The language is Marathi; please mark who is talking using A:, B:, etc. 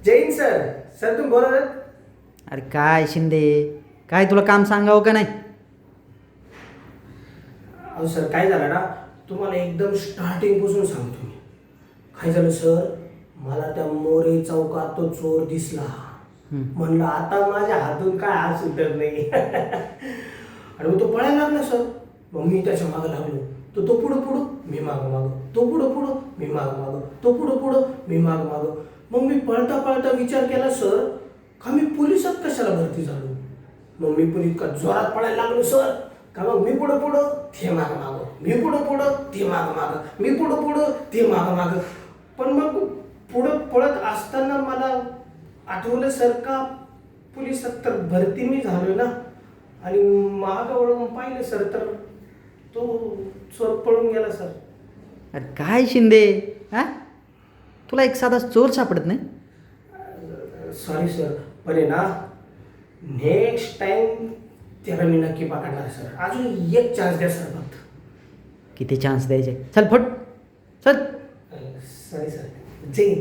A: जैन सर. सर तुम्ही बोलत आहात?
B: अरे काय शिंदे, काय तुला काम सांगावं का नाही?
A: अहो सर काय झालं ना, तुम्हाला एकदम स्टार्टिंगपासून सांगतो मी. काय झालं सर, मला त्या मोरे चौकात तो चोर दिसला. म्हणलं आता माझ्या हातून काय हात सुटत नाही. आणि मग तो पळायला लागला सर. मग मी त्याच्या मागं लागलो. तो पुढं पुढं, मी मागं मागं. तो पुढं पुढं, मी मागं मागं. तो पुढं पुढं, मी मागं मागं. मग मी पळता पळता विचार केला सर, का मी पोलिसात कशाला भरती झालो. मग मी पण इतका जोरात पळायला लागलो सर, का मग मी पुढं पुढं, ते मागं मागं. मी पुढं पुढं, ते मागं मागं. मी पुढं पुढं, ते मागं मागं. पण मग पुढं पळत असताना मला आठवलं सर, का पोलिसात तर भरती मी झालो ना. आणि मागं वळून पाहिलं सर, तर तो चोर पळून गेला सर.
B: अरे काय शिंदे, हा तुला एक साधा चोर सापडत नाही?
A: सॉरी सर, पण आहे ना, नेक्स्ट टाइम त्याला मी नक्की पकडणार सर. अजून एक चान्स द्या सर फक्त.
B: किती चान्स द्यायचे? चल फट चल.
A: Sorry sir. जय